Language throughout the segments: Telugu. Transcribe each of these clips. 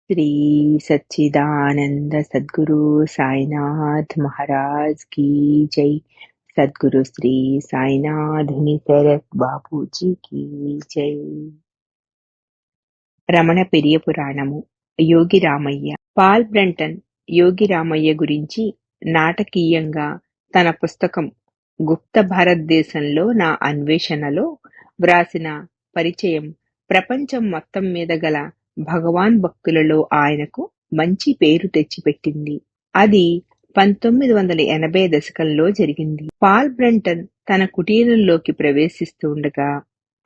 श्री सच्चिदानंद सद्गुरु साईनाथ महाराज की जय। सद्गुरु श्री साईनाथ निसरत బాపూజీ की జై। రమణ పెరియ పురాణము యోగి రామయ్య. పాల్ బ్రంటన్ యోగి రామయ్య గురించి నాటకీయంగా తన పుస్తకం గుప్త భారతదేశంలో నా అన్వేషణలో వ్రాసిన పరిచయం ప్రపంచం మొత్తం మీద గల భగవాన్ భక్తులలో ఆయనకు మంచి పేరు తెచ్చిపెట్టింది. అది 1980 దశకంలో జరిగింది. పాల్ బ్రంటన్ తన కుటీరంలోకి ప్రవేశిస్తుండగా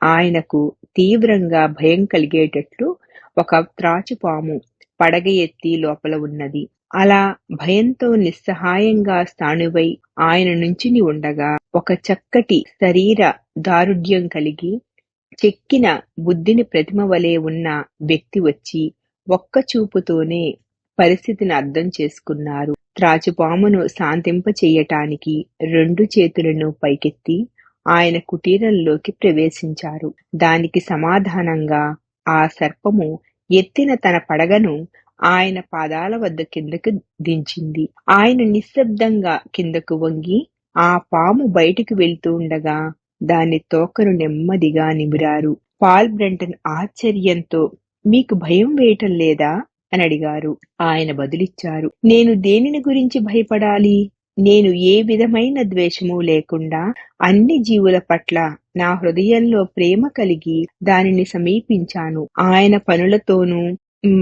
ఆయనకు తీవ్రంగా భయం కలిగేటట్లు ఒక త్రాచుపాము పడగ ఎత్తి లోపల ఉన్నది. అలా భయంతో నిస్సహాయంగా స్థాణువై ఆయన నుంచుని ఉండగా ఒక చక్కటి శరీర దారుఢ్యం కలిగి చెక్కిన బుద్ధిని ప్రతిమ వలె ఉన్న వ్యక్తి వచ్చి ఒక్క చూపుతోనే పరిస్థితిని అర్థం చేసుకున్నారు. త్రాచుపామును శాంతింప చెయ్యటానికి 2 చేతులను పైకెత్తి ఆయన కుటీరంలోకి ప్రవేశించారు. దానికి సమాధానంగా ఆ సర్పము ఎత్తిన తన పడగను ఆయన పాదాల వద్ద కిందకు దించింది. ఆయన నిశ్శబ్దంగా కిందకు వంగి ఆ పాము బయటికి వెళ్తూ ఉండగా దాని తోకను నెమ్మదిగా నిమిరారు. పాల్ బ్రంటన్ ఆశ్చర్యంతో, మీకు భయం వేయటం లేదా అని అడిగారు. ఆయన బదులిచ్చారు, నేను దేనిని గురించి భయపడాలి? నేను ఏ విధమైన ద్వేషము లేకుండా అన్ని జీవుల పట్ల నా హృదయంలో ప్రేమ కలిగి దానిని సమీపించాను. ఆయన పనులతోనూ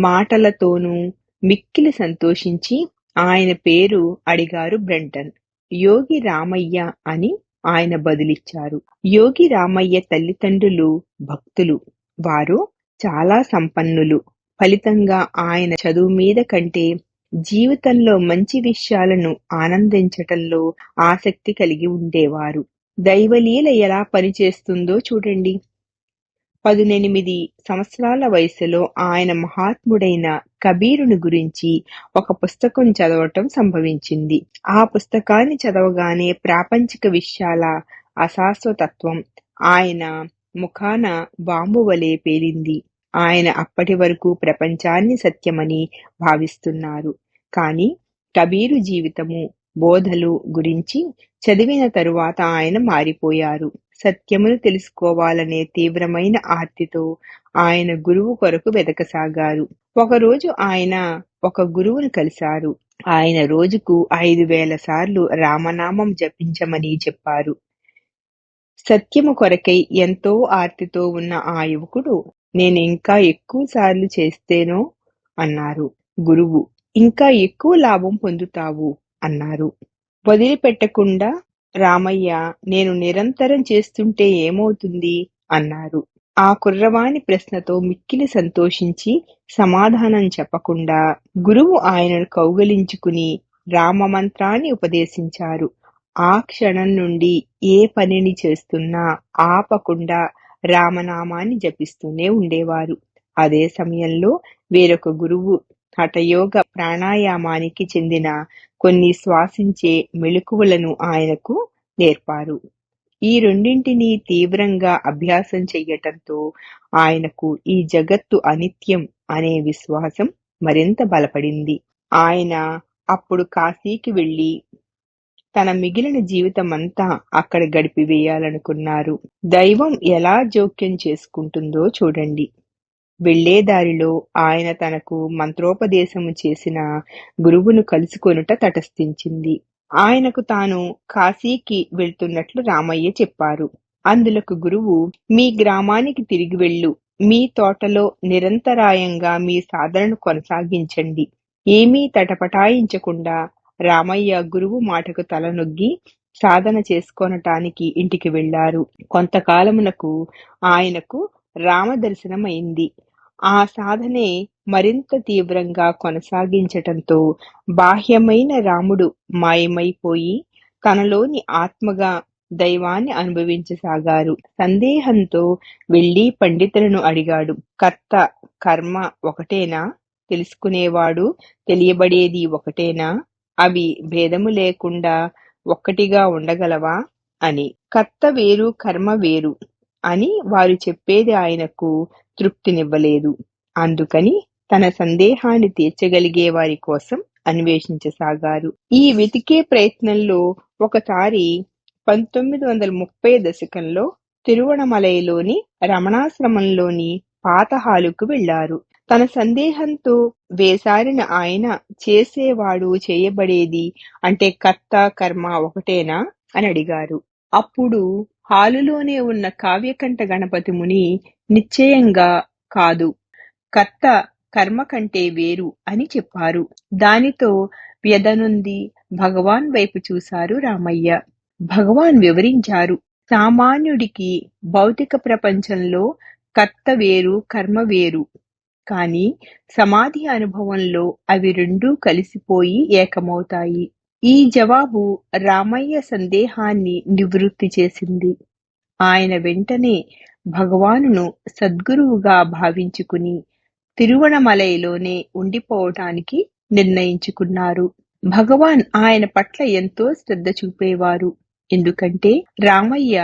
మాటలతోనూ మిక్కిలి సంతోషించి ఆయన పేరు అడిగారు బ్రంటన్. యోగి రామయ్య అని ఆయన బదులిచ్చారు. యోగి రామయ్య తల్లిదండ్రులు భక్తులు. వారు చాలా సంపన్నులు. ఫలితంగా ఆయన చదువు మీద కంటే జీవితంలో మంచి విషయాలను ఆనందించటంలో ఆసక్తి కలిగి ఉండేవారు. దైవలీల ఎలా పనిచేస్తుందో చూడండి. 18 సంవత్సరాల వయసులో ఆయన మహాత్ముడైన కబీరుని గురించి ఒక పుస్తకం చదవటం సంభవించింది. ఆ పుస్తకాన్ని చదవగానే ప్రాపంచిక విషయాల అశాశ్వతత్వం ఆయన ముఖాన బాంబు వలె పేలింది. ఆయన అప్పటి వరకు ప్రపంచాన్ని సత్యమని భావిస్తున్నారు. కానీ కబీరు జీవితము, బోధలు గురించి చదివిన తరువాత ఆయన మారిపోయారు. సత్యమును తెలుసుకోవాలనే తీవ్రమైన ఆర్తితో ఆయన గురువు కొరకు వెతకసాగారు. ఒకరోజు ఆయన ఒక గురువును కలిశారు. ఆయన రోజుకు 5000 సార్లు రామనామం జపించమని చెప్పారు. సత్యము కొరకై ఎంతో ఆర్తితో ఉన్న ఆ యువకుడు, నేను ఇంకా ఎక్కువ సార్లు చేస్తేనో అన్నారు. గురువు, ఇంకా ఎక్కువ లాభం పొందుతావు అన్నారు. వదిలిపెట్టకుండా రామయ్య, నేను నిరంతరం చేస్తుంటే ఏమవుతుంది అన్నారు. ఆ కుర్రవాని ప్రశ్నతో మిక్కిలి సంతోషించి సమాధానం చెప్పకుండా గురువు ఆయనను కౌగలించుకుని రామమంత్రాన్ని ఉపదేశించారు. ఆ క్షణం నుండి ఏ పనిని చేస్తున్నా ఆపకుండా రామనామాన్ని జపిస్తూనే ఉండేవారు. అదే సమయంలో వేరొక గురువు హఠయోగ ప్రాణాయామానికి చెందిన కొన్ని శ్వాసించే మెళకువలను ఆయనకు నేర్పారు. ఈ రెండింటినీ తీవ్రంగా అభ్యాసం చెయ్యటంతో ఆయనకు ఈ జగత్తు అనిత్యం అనే విశ్వాసం మరింత బలపడింది. ఆయన అప్పుడు కాశీకి వెళ్లి తన మిగిలిన జీవితమంతా అక్కడ గడిపివేయాలనుకున్నారు. దైవం ఎలా జోక్యం చేసుకుంటుందో చూడండి. వెళ్లేదారిలో ఆయన తనకు మంత్రోపదేశము చేసిన గురువును కలుసుకొనుట తటస్థించింది. ఆయనకు తాను కాశీకి వెళ్తున్నట్లు రామయ్య చెప్పారు. అందులకు గురువు, మీ గ్రామానికి తిరిగి వెళ్ళు. మీ తోటలో నిరంతరాయంగా మీ సాధనను కొనసాగించండి. ఏమీ తటపటాయించకుండా రామయ్య గురువు మాటకు తలనొగ్గి సాధన చేసుకొనటానికి ఇంటికి వెళ్లారు. కొంతకాలమునకు ఆయనకు రామదర్శనమైంది. ఆ సాధనే మరింత తీవ్రంగా కొనసాగించటంతో బాహ్యమైన రాముడు మాయమైపోయి తనలోని ఆత్మగా దైవాన్ని అనుభవించసాగారు. సందేహంతో వెళ్లి పండితులను అడిగాడు. కర్త కర్మ ఒకటేనా? తెలుసుకునేవాడు తెలియబడేది ఒకటేనా? అవి భేదము లేకుండా ఒక్కటిగా ఉండగలవా అని. కర్త వేరు కర్మ వేరు అని వారు చెప్పేది ఆయనకు తృప్తినివ్వలేదు. అందుకని తన సందేహాన్ని తీర్చగలిగే వారి కోసం అన్వేషించసాగారు. ఈ వెతికే ప్రయత్నంలో ఒకసారి 1930 దశకంలో తిరువణమలైలోని రమణాశ్రమంలోని పాత హాలుకు వెళ్లారు. తన సందేహంతో వేసారిన ఆయన చేసేవాడు చేయబడేది అంటే కర్త కర్మ ఒకటేనా అని అడిగారు. అప్పుడు హాలులోనే ఉన్న కావ్యకంఠ గణపతి ముని నిశ్చయంగా కాదు, కర్త కర్మ కంటే వేరు అని చెప్పారు. దానితో వ్యధనుంది భగవాన్ వైపు చూశారు రామయ్య. భగవాన్ వివరించారు, సామాన్యుడికి భౌతిక ప్రపంచంలో కర్త వేరు కర్మ వేరు, కానీ సమాధి అనుభవంలో అవి రెండూ కలిసిపోయి ఏకమవుతాయి. ఈ జవాబు రామయ్య సందేహాన్ని నివృత్తి చేసింది. ఆయన వెంటనే భగవానును సద్గురువుగా భావించుకుని తిరువణమలైలోనే ఉండిపోవటానికి నిర్ణయించుకున్నారు. భగవాన్ ఆయన పట్ల ఎంతో శ్రద్ధ చూపేవారు. ఎందుకంటే రామయ్య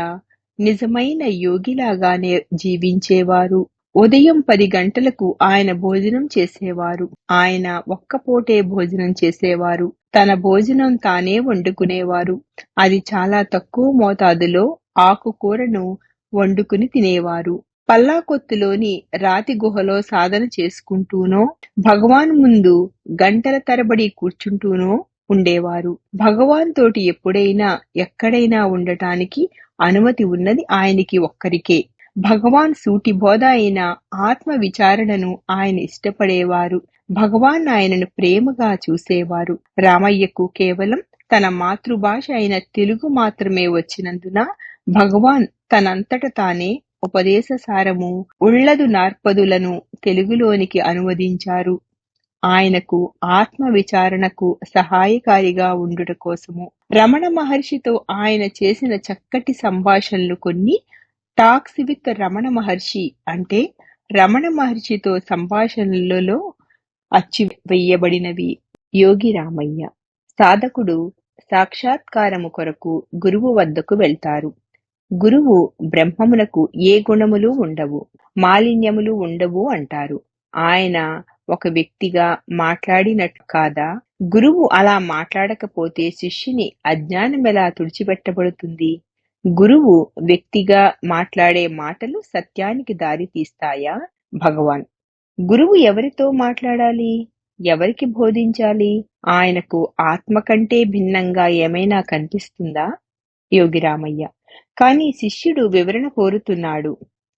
నిజమైన యోగిలాగానే జీవించేవారు. ఉదయం 10 గంటలకు ఆయన భోజనం చేసేవారు. ఆయన ఒక్కపూటే భోజనం చేసేవారు. తన భోజనం తానే వండుకునేవారు. అది చాలా తక్కువ మోతాదులో ఆకుకూరను వండుకుని తినేవారు. పల్లాకొత్తులోని రాతి గుహలో సాధన చేసుకుంటూనో, భగవాన్ ముందు గంటల తరబడి కూర్చుంటూనో ఉండేవారు. భగవాన్ తోటి ఎప్పుడైనా ఎక్కడైనా ఉండటానికి అనుమతి ఉన్నది ఆయనకి ఒక్కరికే. భగవాన్ సూటి బోధ అయిన ఆత్మ విచారణను ఆయన ఇష్టపడేవారు. భగవాన్ ఆయనను ప్రేమగా చూసేవారు. రామయ్యకు కేవలం తన మాతృభాష అయిన తెలుగు మాత్రమే వచ్చినందున భగవాన్ తనంతట తానే ఉపదేశ సారము ఉళ్ళదు నార్పదులను తెలుగులోనికి అనువదించారు. ఆయనకు ఆత్మ విచారణకు సహాయకారిగా ఉండుట కోసము. రమణ మహర్షితో ఆయన చేసిన చక్కటి సంభాషణలు కొన్ని టాక్స్ విత్ రమణ మహర్షి అంటే రమణ మహర్షితో సంభాషణలలో అచ్చు వెయ్యబడినవి. యోగి రామయ్య. సాధకుడు సాక్షాత్కారము కొరకు గురువు వద్దకు వెళ్తారు. గురువు బ్రహ్మమునకు ఏ గుణములు ఉండవు, మాలిన్యములు ఉండవు అంటారు. ఆయన ఒక వ్యక్తిగా మాట్లాడినట్టు కాదా? గురువు అలా మాట్లాడకపోతే శిష్యుని అజ్ఞానమెలా తుడిచిపెట్టబడుతుంది? గురువు వ్యక్తిగా మాట్లాడే మాటలు సత్యానికి దారి తీస్తాయా? భగవాన్. గురువు ఎవరితో మాట్లాడాలి? ఎవరికి బోధించాలి? ఆయనకు ఆత్మ కంటే భిన్నంగా ఏమైనా కనిపిస్తుందా? యోగి రామయ్య. కానీ శిష్యుడు వివరణ కోరుతున్నాడు.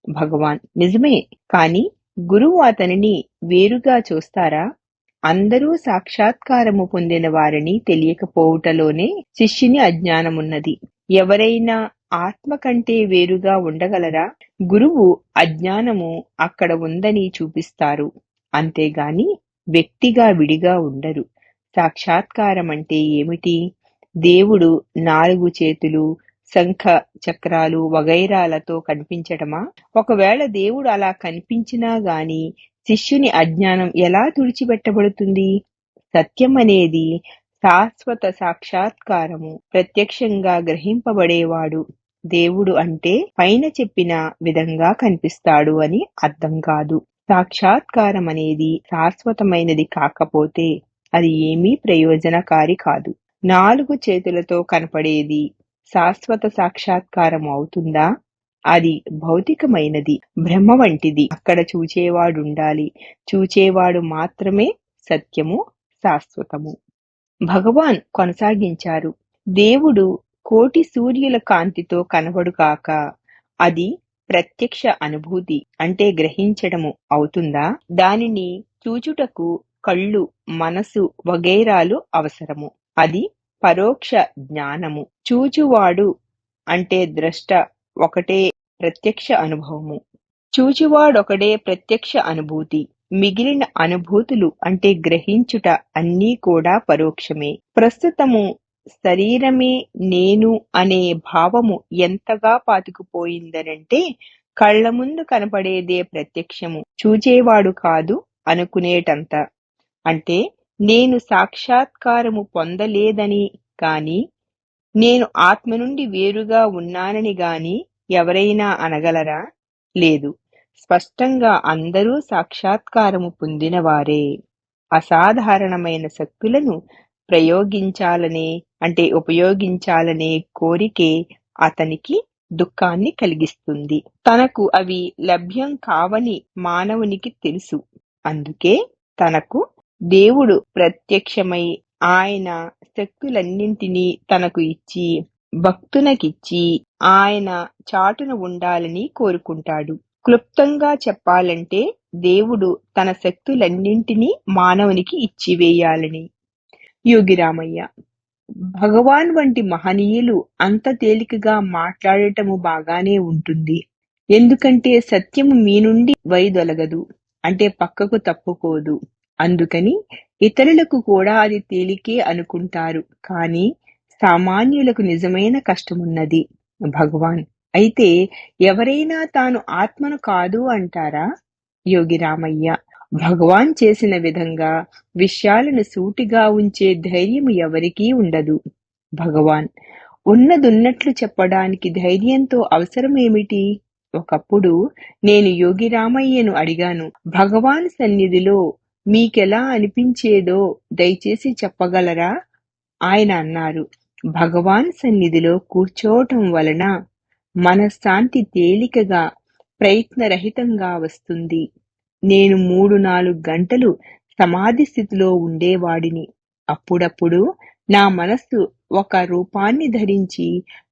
భగవాన్. నిజమే, కానీ గురువు అతనిని వేరుగా చూస్తారా? అందరూ సాక్షాత్కారము పొందిన వారిని తెలియకపోవుటలోనే శిష్యుని అజ్ఞానమున్నది. ఎవరైనా ఆత్మ కంటే వేరుగా ఉండగలరా? గురువు అజ్ఞానము అక్కడ ఉందని చూపిస్తారు, అంతేగాని వ్యక్తిగా విడిగా ఉండరు. సాక్షాత్కారం అంటే ఏమిటి? దేవుడు 4 చేతులు, శంఖ చక్రాలు వగైరాలతో కనిపించటమా? ఒకవేళ దేవుడు అలా కనిపించినా గాని శిష్యుని అజ్ఞానం ఎలా తుడిచిపెట్టబడుతుంది? సత్యం అనేది శాశ్వత సాక్షాత్కారము, ప్రత్యక్షంగా గ్రహింపబడేవాడు. దేవుడు అంటే పైన చెప్పిన విధంగా కనిపిస్తాడు అని అర్థం కాదు. సాక్షాత్కారం అనేది శాశ్వతమైనది కాకపోతే అది ఏమీ ప్రయోజనకారి కాదు. 4 చేతులతో కనపడేది శాశ్వత సాక్షాత్కారం అవుతుందా? అది భౌతికమైనది, భ్రమ వంటిది. అక్కడ చూచేవాడుండాలి. చూచేవాడు మాత్రమే సత్యము, శాశ్వతము. భగవాన్ కొనసాగించారు, దేవుడు కోటి సూర్యుల కాంతితో కనబడుగాక అది ప్రత్యక్ష అనుభూతి అంటే గ్రహించడము అవుతుందా? దానిని చూచుటకు కళ్ళు, మనసు వగైరాలు అవసరము. అది పరోక్ష జ్ఞానము. చూచువాడు అంటే ద్రష్ట ఒకటే ప్రత్యక్ష అనుభవము. చూచువాడొకడే ప్రత్యక్ష అనుభూతి. మిగిలిన అనుభూతులు అంటే గ్రహించుట అన్నీ కూడా పరోక్షమే. ప్రస్తుతము శరీరమే నేను అనే భావము ఎంతగా పాతుకుపోయిందనంటే కళ్ల ముందు కనపడేదే ప్రత్యక్షము, చూచేవాడు కాదు అనుకునేటంత. అంటే నేను సాక్షాత్కారము పొందలేదని గాని, నేను ఆత్మ నుండి వేరుగా ఉన్నానని గాని ఎవరైనా అనగలరా? లేదు. స్పష్టంగా అందరూ సాక్షాత్కారము పొందినవారే. అసాధారణమైన శక్తులను ఉపయోగించాలనే కోరికే అతనికి దుఃఖాన్ని కలిగిస్తుంది. తనకు అవి లభ్యం కావని మానవునికి తెలుసు. అందుకే తనకు దేవుడు ప్రత్యక్షమై ఆయన శక్తులన్నింటినీ తనకు ఇచ్చి, భక్తునకిచ్చి ఆయన చాటున ఉండాలని కోరుకుంటాడు. క్లుప్తంగా చెప్పాలంటే దేవుడు తన శక్తులన్నింటినీ మానవునికి ఇచ్చివేయాలని. యోగిరామయ్య: భగవాన్ వంటి మహనీయులు అంత తేలికగా మాట్లాడటము బాగానే ఉంటుంది. ఎందుకంటే సత్యము మీ నుండి వైదొలగదు, అంటే పక్కకు తప్పుకోదు. అందుకని ఇతరులకు కూడా అది తేలికే అనుకుంటారు. కానీ సామాన్యులకు నిజమైన కష్టమున్నది. భగవాన్: అయితే ఎవరైనా తాను ఆత్మను కాదు అంటారా? యోగిరామయ్య: భగవాన్ చేసిన విధంగా విషయాలను సూటిగా ఉంచే ధైర్యము ఎవరికీ ఉండదు. భగవాన్: ఉన్నదున్నట్లు చెప్పడానికి ధైర్యంతో అవసరమేమిటి? ఒకప్పుడు నేను యోగిరామయ్యను అడిగాను, భగవాన్ సన్నిధిలో మీకెలా అనిపించేదో దయచేసి చెప్పగలరా? ఆయన అన్నారు, భగవాన్ సన్నిధిలో కూర్చోవటం వలన మనశ్శాంతి తేలికగా, ప్రయత్నరహితంగా వస్తుంది. నేను 3-4 గంటలు సమాధి స్థితిలో ఉండేవాడిని. అప్పుడప్పుడు నా మనస్సు ఒక రూపాన్ని ధరించి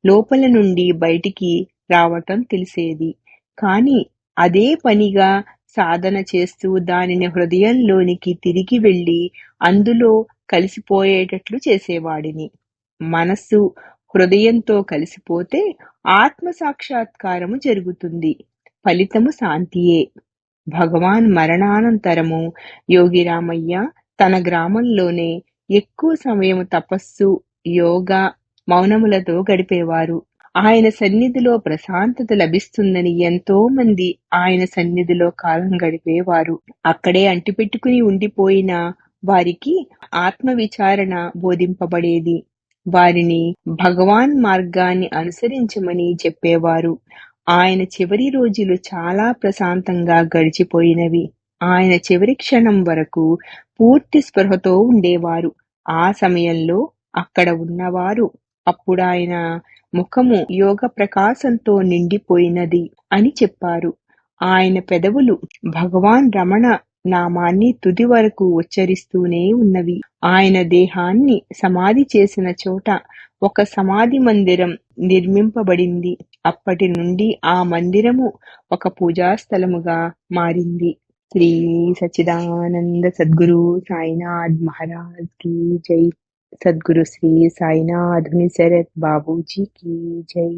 లోపల నుండి బయటికి రావటం తెలిసేది. కానీ అదే పనిగా సాధన చేస్తూ దానిని హృదయంలోనికి తిరిగి వెళ్ళి అందులో కలిసిపోయేటట్లు చేసేవాడిని. మనస్సు హృదయంతో కలిసిపోతే ఆత్మ సాక్షాత్కారము జరుగుతుంది. ఫలితము శాంతియే. భగవాన్ మరణానంతరము యోగిరామయ్య తన గ్రామంలోనే ఎక్కువ సమయం తపస్సు, యోగా, మౌనములతో గడిపేవారు. ఆయన సన్నిధిలో ప్రశాంతత లభిస్తుందని ఎంతో మంది ఆయన సన్నిధిలో కాలం గడిపేవారు. అక్కడే అంటిపెట్టుకుని ఉండిపోయిన వారికి ఆత్మ విచారణ బోధింపబడేది. వారిని భగవాన్ మార్గాన్ని అనుసరించమని చెప్పేవారు. ఆయన చివరి రోజులు చాలా ప్రశాంతంగా గడిచిపోయినవి. ఆయన చివరి క్షణం వరకు పూర్తి స్పృహతో ఉండేవారు. ఆ సమయంలో అక్కడ ఉన్నవారు అప్పుడాయన ముఖము యోగ ప్రకాశంతో నిండిపోయినది అని చెప్పారు. ఆయన పెదవులు భగవాన్ రమణ నామాన్ని తుది వరకు ఉచ్చరిస్తూనే ఉన్నవి. ఆయన దేహాన్ని సమాధి చేసిన చోట ఒక సమాధి మందిరం నిర్మింపబడింది. అప్పటి నుండి ఆ మందిరము ఒక పూజాస్థలముగా మారింది. శ్రీ సచ్చిదానంద సద్గురు సాయినాథ్ మహారాజ్ की जय। सद्गुरु श्री साईनाथ मुनिसरत बाबूजी की जय।